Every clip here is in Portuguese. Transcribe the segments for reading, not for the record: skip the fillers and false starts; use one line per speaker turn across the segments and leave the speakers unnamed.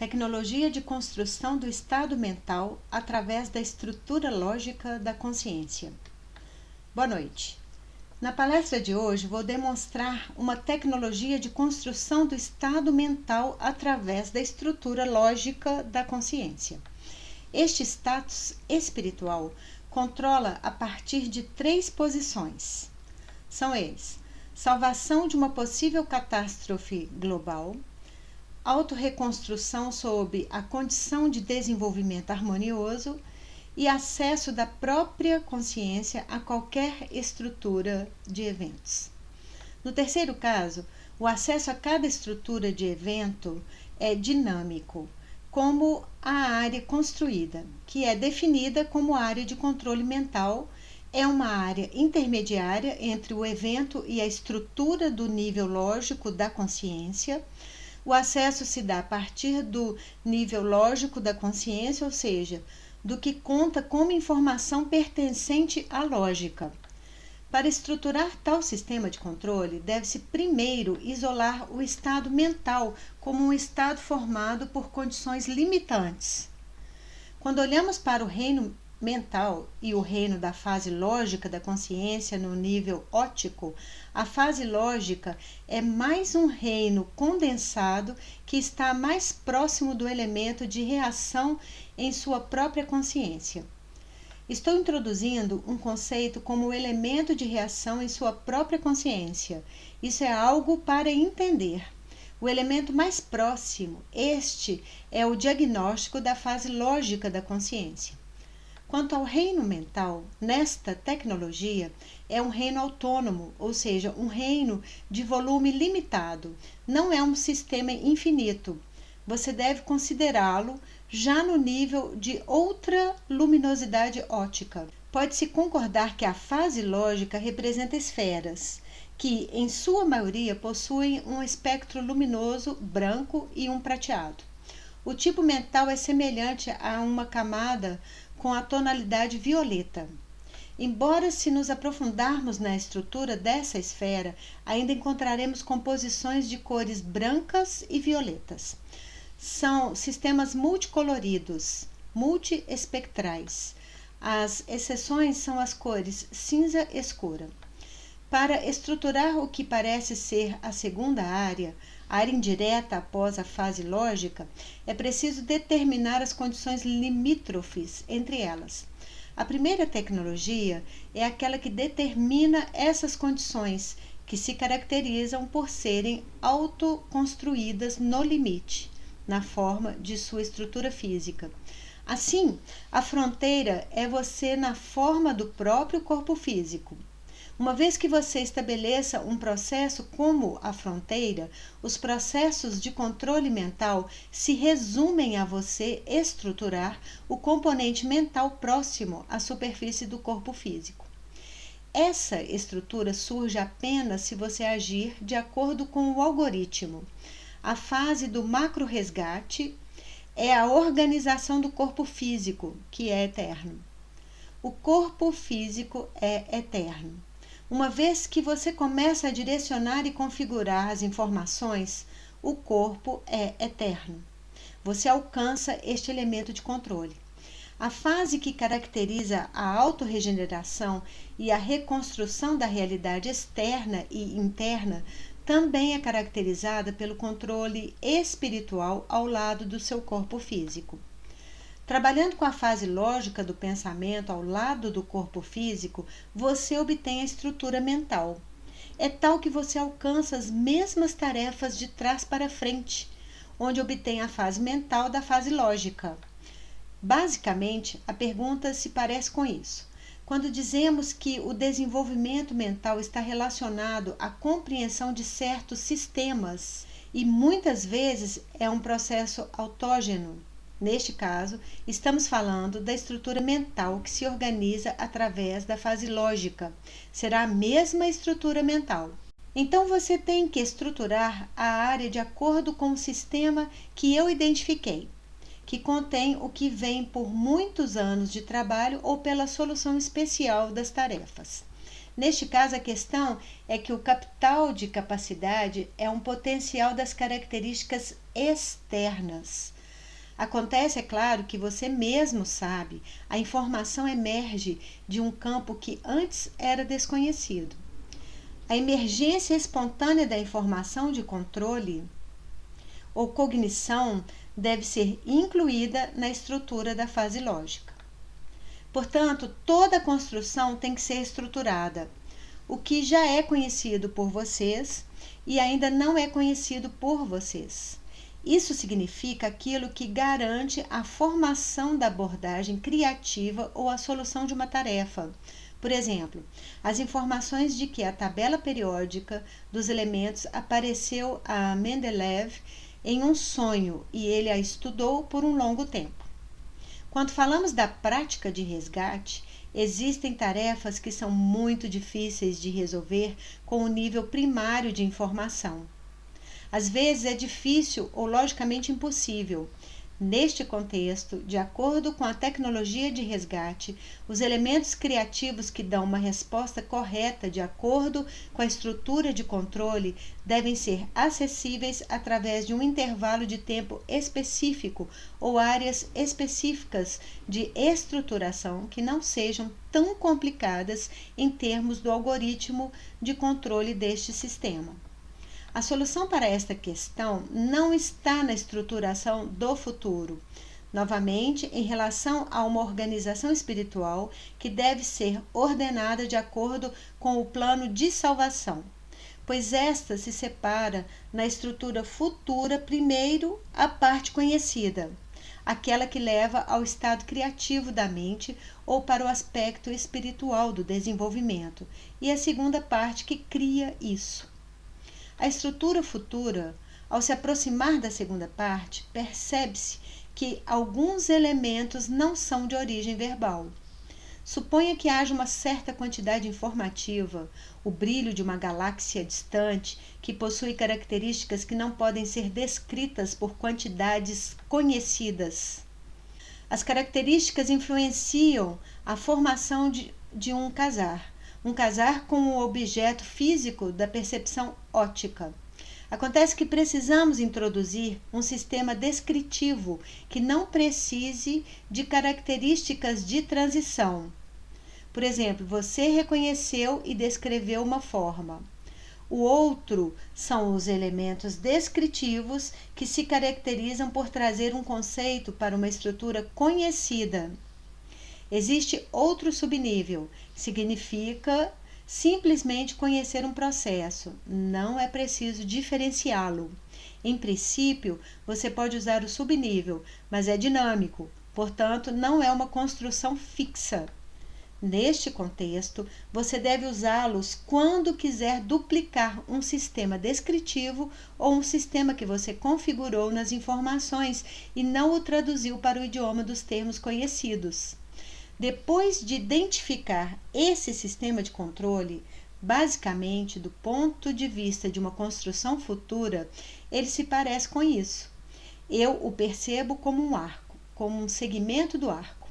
Tecnologia de construção do estado mental através da estrutura lógica da consciência. Boa noite. Na palestra de hoje vou demonstrar uma tecnologia de construção do estado mental através da estrutura lógica da consciência. Este status espiritual controla a partir de 3 posições. São eles: salvação de uma possível catástrofe global, autorreconstrução sob a condição de desenvolvimento harmonioso e acesso da própria consciência a qualquer estrutura de eventos. No terceiro caso, o acesso a cada estrutura de evento é dinâmico, como a área construída, que é definida como área de controle mental, é uma área intermediária entre o evento e a estrutura do nível lógico da consciência. O acesso se dá a partir do nível lógico da consciência, ou seja, do que conta como informação pertencente à lógica. Para estruturar tal sistema de controle, deve-se primeiro isolar o estado mental como um estado formado por condições limitantes. Quando olhamos para o reino mental e o reino da fase lógica da consciência no nível óptico, a fase lógica é mais um reino condensado que está mais próximo do elemento de reação em sua própria consciência. Estou introduzindo um conceito como o elemento de reação em sua própria consciência. Isso é algo para entender. O elemento mais próximo, este é o diagnóstico da fase lógica da consciência. Quanto ao reino mental, nesta tecnologia, é um reino autônomo, ou seja, um reino de volume limitado. Não é um sistema infinito. Você deve considerá-lo já no nível de outra luminosidade óptica. Pode-se concordar que a fase lógica representa esferas, que em sua maioria possuem um espectro luminoso branco e um prateado. O tipo mental é semelhante a uma camada com a tonalidade violeta. Embora, se nos aprofundarmos na estrutura dessa esfera, ainda encontraremos composições de cores brancas e violetas. São sistemas multicoloridos, multiespectrais. As exceções são as cores cinza escura. Para estruturar o que parece ser a segunda área, a área indireta após a fase lógica, é preciso determinar as condições limítrofes entre elas. A primeira tecnologia é aquela que determina essas condições, que se caracterizam por serem autoconstruídas no limite, na forma de sua estrutura física. Assim, a fronteira é você na forma do próprio corpo físico. Uma vez que você estabeleça um processo como a fronteira, os processos de controle mental se resumem a você estruturar o componente mental próximo à superfície do corpo físico. Essa estrutura surge apenas se você agir de acordo com o algoritmo. A fase do macro-resgate é a organização do corpo físico, que é eterno. O corpo físico é eterno. Uma vez que você começa a direcionar e configurar as informações, o corpo é eterno. Você alcança este elemento de controle. A fase que caracteriza a autorregeneração e a reconstrução da realidade externa e interna também é caracterizada pelo controle espiritual ao lado do seu corpo físico. Trabalhando com a fase lógica do pensamento ao lado do corpo físico, você obtém a estrutura mental. É tal que você alcança as mesmas tarefas de trás para frente, onde obtém a fase mental da fase lógica. Basicamente, a pergunta se parece com isso. Quando dizemos que o desenvolvimento mental está relacionado à compreensão de certos sistemas, e muitas vezes é um processo autógeno. Neste caso, estamos falando da estrutura mental que se organiza através da fase lógica. Será a mesma estrutura mental. Então, você tem que estruturar a área de acordo com o sistema que eu identifiquei, que contém o que vem por muitos anos de trabalho ou pela solução especial das tarefas. Neste caso, a questão é que o capital de capacidade é um potencial das características externas. Acontece, é claro, que você mesmo sabe, a informação emerge de um campo que antes era desconhecido. A emergência espontânea da informação de controle ou cognição deve ser incluída na estrutura da fase lógica. Portanto, toda a construção tem que ser estruturada. O que já é conhecido por vocês e ainda não é conhecido por vocês. Isso significa aquilo que garante a formação da abordagem criativa ou a solução de uma tarefa. Por exemplo, as informações de que a tabela periódica dos elementos apareceu a Mendeleev em um sonho e ele a estudou por um longo tempo. Quando falamos da prática de resgate, existem tarefas que são muito difíceis de resolver com o nível primário de informação. Às vezes é difícil ou logicamente impossível. Neste contexto, de acordo com a tecnologia de resgate, os elementos criativos que dão uma resposta correta de acordo com a estrutura de controle devem ser acessíveis através de um intervalo de tempo específico ou áreas específicas de estruturação que não sejam tão complicadas em termos do algoritmo de controle deste sistema. A solução para esta questão não está na estruturação do futuro, novamente em relação a uma organização espiritual que deve ser ordenada de acordo com o plano de salvação, pois esta se separa na estrutura futura primeiro a parte conhecida, aquela que leva ao estado criativo da mente ou para o aspecto espiritual do desenvolvimento, e a segunda parte que cria isso. A estrutura futura, ao se aproximar da segunda parte, percebe-se que alguns elementos não são de origem verbal. Suponha que haja uma certa quantidade informativa, o brilho de uma galáxia distante que possui características que não podem ser descritas por quantidades conhecidas. As características influenciam a formação de um quasar com o objeto físico da percepção óptica. Acontece que precisamos introduzir um sistema descritivo que não precise de características de transição. Por exemplo, você reconheceu e descreveu uma forma. O outro são os elementos descritivos que se caracterizam por trazer um conceito para uma estrutura conhecida. Existe outro subnível, significa simplesmente conhecer um processo, não é preciso diferenciá-lo. Em princípio, você pode usar o subnível, mas é dinâmico, portanto, não é uma construção fixa. Neste contexto, você deve usá-los quando quiser duplicar um sistema descritivo ou um sistema que você configurou nas informações e não o traduziu para o idioma dos termos conhecidos. Depois de identificar esse sistema de controle, basicamente, do ponto de vista de uma construção futura, ele se parece com isso. Eu o percebo como um arco, como um segmento do arco.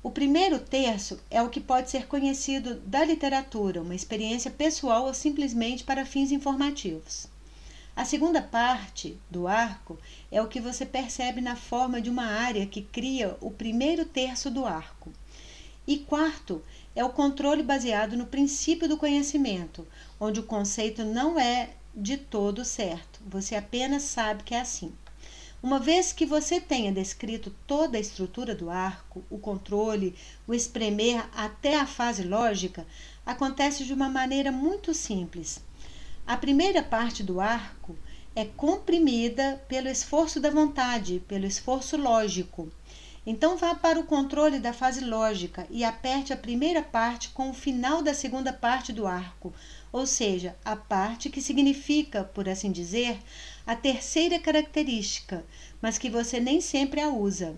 O primeiro terço é o que pode ser conhecido da literatura, uma experiência pessoal ou simplesmente para fins informativos. A segunda parte do arco é o que você percebe na forma de uma área que cria o primeiro terço do arco. E quarto é o controle baseado no princípio do conhecimento, onde o conceito não é de todo certo, você apenas sabe que é assim. Uma vez que você tenha descrito toda a estrutura do arco, o controle, o espremer até a fase lógica, acontece de uma maneira muito simples. A primeira parte do arco é comprimida pelo esforço da vontade, pelo esforço lógico. Então vá para o controle da fase lógica e aperte a primeira parte com o final da segunda parte do arco, ou seja, a parte que significa, por assim dizer, a terceira característica, mas que você nem sempre a usa.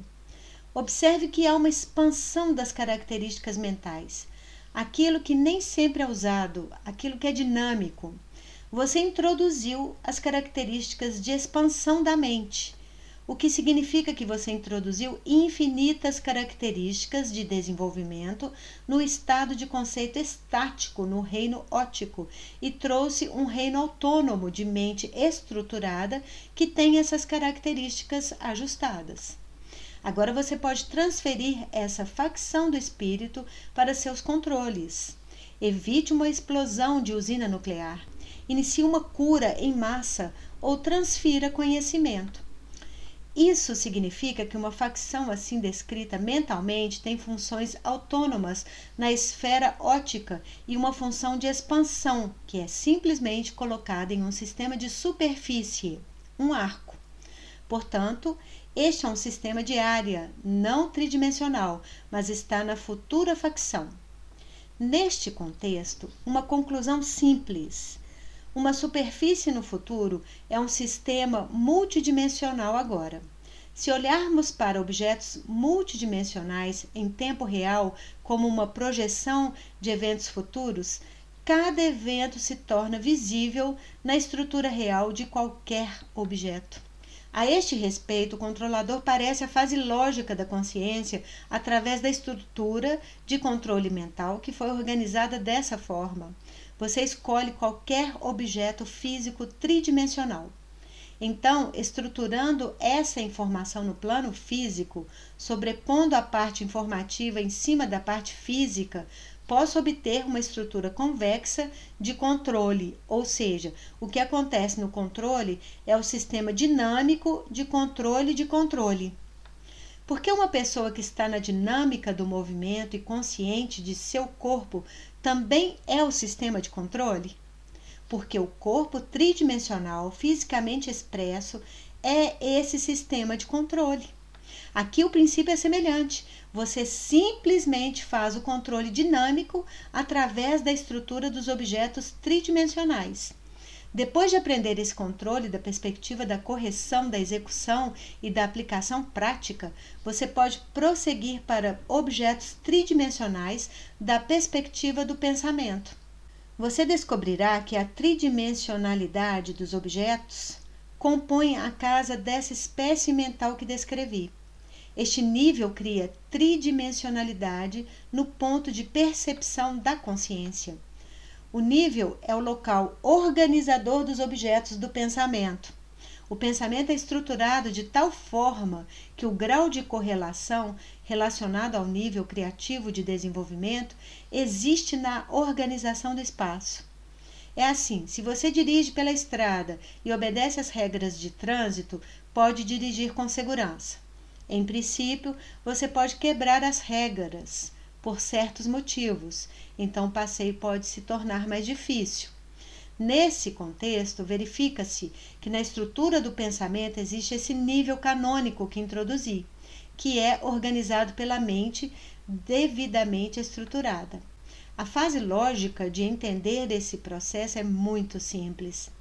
Observe que há uma expansão das características mentais, aquilo que nem sempre é usado, aquilo que é dinâmico. Você introduziu as características de expansão da mente, o que significa que você introduziu infinitas características de desenvolvimento no estado de conceito estático, no reino óptico, e trouxe um reino autônomo de mente estruturada que tem essas características ajustadas. Agora você pode transferir essa facção do espírito para seus controles. Evite uma explosão de usina nuclear. Inicie uma cura em massa ou transfira conhecimento. Isso significa que uma facção assim descrita mentalmente tem funções autônomas na esfera ótica e uma função de expansão, que é simplesmente colocada em um sistema de superfície, um arco. Portanto, este é um sistema de área, não tridimensional, mas está na futura facção. Neste contexto, uma conclusão simples. Uma superfície no futuro é um sistema multidimensional agora. Se olharmos para objetos multidimensionais em tempo real como uma projeção de eventos futuros, cada evento se torna visível na estrutura real de qualquer objeto. A este respeito, o controlador parece a fase lógica da consciência através da estrutura de controle mental que foi organizada dessa forma. Você escolhe qualquer objeto físico tridimensional. Então, estruturando essa informação no plano físico, sobrepondo a parte informativa em cima da parte física, posso obter uma estrutura convexa de controle, ou seja, o que acontece no controle é o sistema dinâmico de controle de controle. Porque uma pessoa que está na dinâmica do movimento e consciente de seu corpo também é o sistema de controle? Porque o corpo tridimensional fisicamente expresso é esse sistema de controle. Aqui o princípio é semelhante. Você simplesmente faz o controle dinâmico através da estrutura dos objetos tridimensionais. Depois de aprender esse controle da perspectiva da correção, da execução e da aplicação prática, você pode prosseguir para objetos tridimensionais da perspectiva do pensamento. Você descobrirá que a tridimensionalidade dos objetos compõe a casa dessa espécie mental que descrevi. Este nível cria tridimensionalidade no ponto de percepção da consciência. O nível é o local organizador dos objetos do pensamento. O pensamento é estruturado de tal forma que o grau de correlação relacionado ao nível criativo de desenvolvimento existe na organização do espaço. É assim, se você dirige pela estrada e obedece às regras de trânsito, pode dirigir com segurança. Em princípio, você pode quebrar as regras por certos motivos, então o passeio pode se tornar mais difícil. Nesse contexto, verifica-se que na estrutura do pensamento existe esse nível canônico que introduzi, que é organizado pela mente devidamente estruturada. A fase lógica de entender esse processo é muito simples.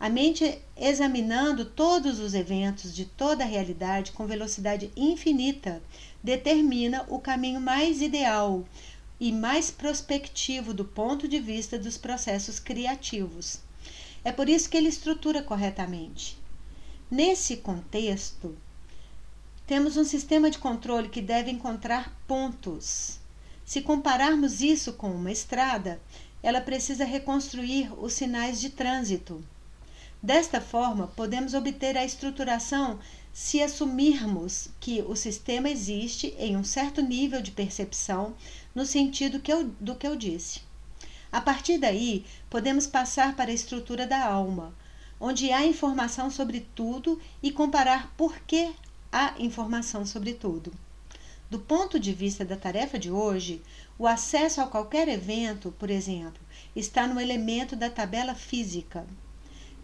A mente, examinando todos os eventos de toda a realidade com velocidade infinita, determina o caminho mais ideal e mais prospectivo do ponto de vista dos processos criativos. É por isso que ele estrutura corretamente. Nesse contexto, temos um sistema de controle que deve encontrar pontos. Se compararmos isso com uma estrada, ela precisa reconstruir os sinais de trânsito. Desta forma, podemos obter a estruturação se assumirmos que o sistema existe em um certo nível de percepção, no sentido do que eu disse. A partir daí, podemos passar para a estrutura da alma, onde há informação sobre tudo e comparar por que há informação sobre tudo. Do ponto de vista da tarefa de hoje, o acesso a qualquer evento, por exemplo, está no elemento da tabela física.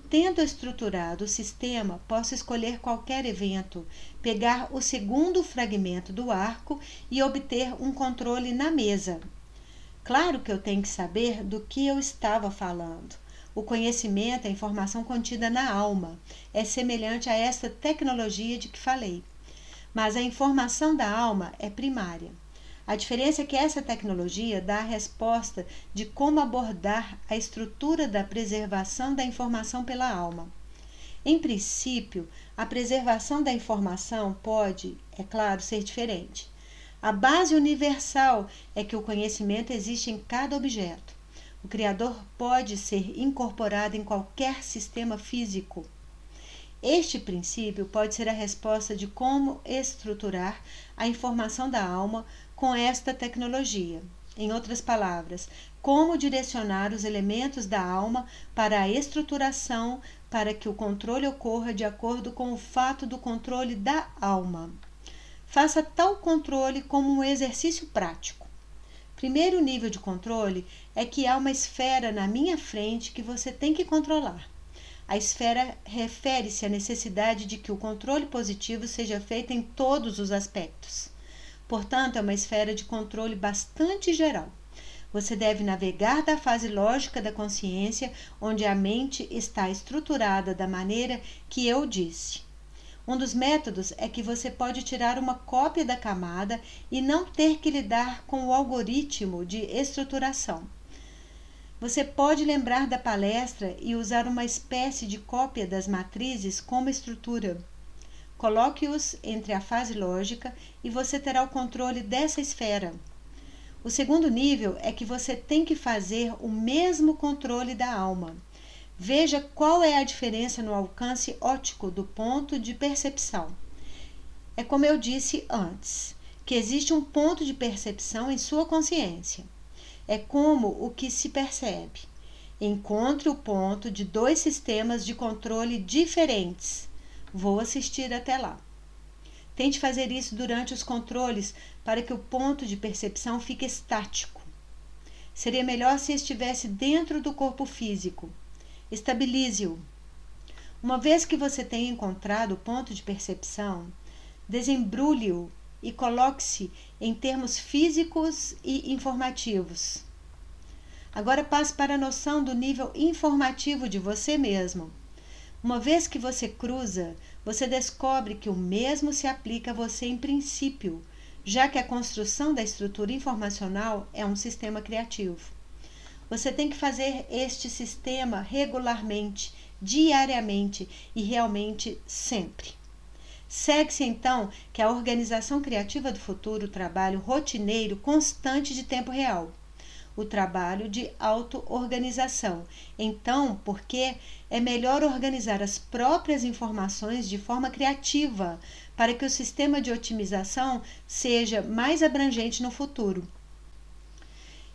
Tendo estruturado o sistema, posso escolher qualquer evento, pegar o segundo fragmento do arco e obter um controle na mesa. Claro que eu tenho que saber do que eu estava falando. O conhecimento é a informação contida na alma. É semelhante a esta tecnologia de que falei. Mas a informação da alma é primária. A diferença é que essa tecnologia dá a resposta de como abordar a estrutura da preservação da informação pela alma. Em princípio, a preservação da informação pode, é claro, ser diferente. A base universal é que o conhecimento existe em cada objeto. O Criador pode ser incorporado em qualquer sistema físico. Este princípio pode ser a resposta de como estruturar a informação da alma com esta tecnologia. Em outras palavras, como direcionar os elementos da alma para a estruturação para que o controle ocorra de acordo com o fato do controle da alma. Faça tal controle como um exercício prático. Primeiro nível de controle é que há uma esfera na minha frente que você tem que controlar. A esfera refere-se à necessidade de que o controle positivo seja feito em todos os aspectos. Portanto, é uma esfera de controle bastante geral. Você deve navegar da fase lógica da consciência, onde a mente está estruturada da maneira que eu disse. Um dos métodos é que você pode tirar uma cópia da camada e não ter que lidar com o algoritmo de estruturação. Você pode lembrar da palestra e usar uma espécie de cópia das matrizes como estrutura. Coloque-os entre a fase lógica e você terá o controle dessa esfera. O segundo nível é que você tem que fazer o mesmo controle da alma. Veja qual é a diferença no alcance óptico do ponto de percepção. É como eu disse antes, que existe um ponto de percepção em sua consciência. É como o que se percebe. Encontre o ponto de dois sistemas de controle diferentes. Vou assistir até lá. Tente fazer isso durante os controles para que o ponto de percepção fique estático. Seria melhor se estivesse dentro do corpo físico. Estabilize-o. Uma vez que você tenha encontrado o ponto de percepção, desembrulhe-o e coloque-se em termos físicos e informativos. Agora passe para a noção do nível informativo de você mesmo. Uma vez que você cruza, você descobre que o mesmo se aplica a você em princípio, já que a construção da estrutura informacional é um sistema criativo. Você tem que fazer este sistema regularmente, diariamente e realmente sempre. Segue-se então que a organização criativa do futuro, o trabalho rotineiro constante de tempo real, o trabalho de auto-organização. Então, porque é melhor organizar as próprias informações de forma criativa para que o sistema de otimização seja mais abrangente no futuro.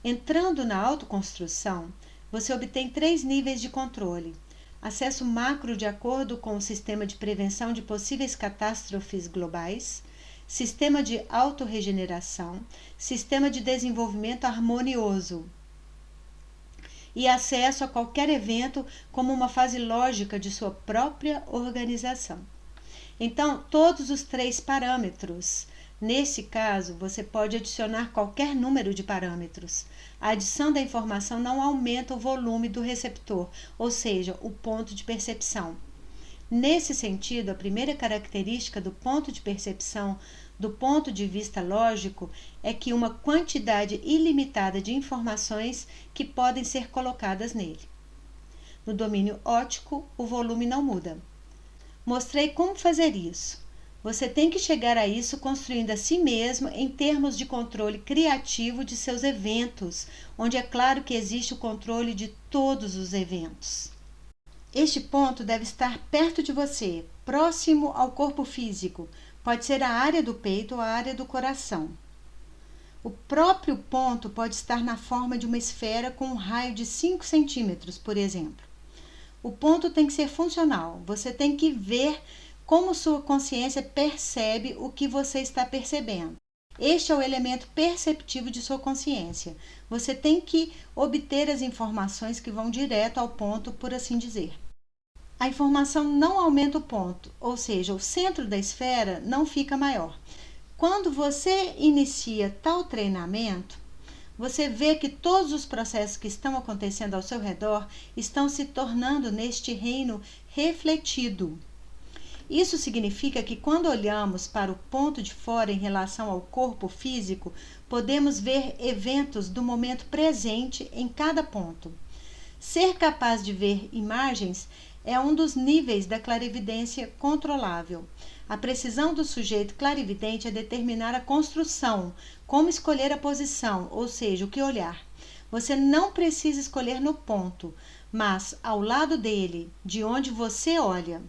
Entrando na autoconstrução, você obtém 3 níveis de controle. Acesso macro de acordo com o sistema de prevenção de possíveis catástrofes globais, sistema de autorregeneração, sistema de desenvolvimento harmonioso e acesso a qualquer evento como uma fase lógica de sua própria organização. Então, todos os 3 parâmetros. Nesse caso, você pode adicionar qualquer número de parâmetros. A adição da informação não aumenta o volume do receptor, ou seja, o ponto de percepção. Nesse sentido, a primeira característica do ponto de percepção, do ponto de vista lógico, é que uma quantidade ilimitada de informações que podem ser colocadas nele. No domínio óptico, o volume não muda. Mostrei como fazer isso. Você tem que chegar a isso construindo a si mesmo em termos de controle criativo de seus eventos, onde é claro que existe o controle de todos os eventos. Este ponto deve estar perto de você, próximo ao corpo físico. Pode ser a área do peito ou a área do coração. O próprio ponto pode estar na forma de uma esfera com um raio de 5 centímetros, por exemplo. O ponto tem que ser funcional. Você tem que ver como sua consciência percebe o que você está percebendo. Este é o elemento perceptivo de sua consciência. Você tem que obter as informações que vão direto ao ponto, por assim dizer. A informação não aumenta o ponto, ou seja, o centro da esfera não fica maior. Quando você inicia tal treinamento, você vê que todos os processos que estão acontecendo ao seu redor estão se tornando neste reino refletido. Isso significa que quando olhamos para o ponto de fora em relação ao corpo físico, podemos ver eventos do momento presente em cada ponto. Ser capaz de ver imagens é um dos níveis da clarividência controlável. A precisão do sujeito clarividente é determinar a construção, como escolher a posição, ou seja, o que olhar. Você não precisa escolher no ponto, mas ao lado dele, de onde você olha.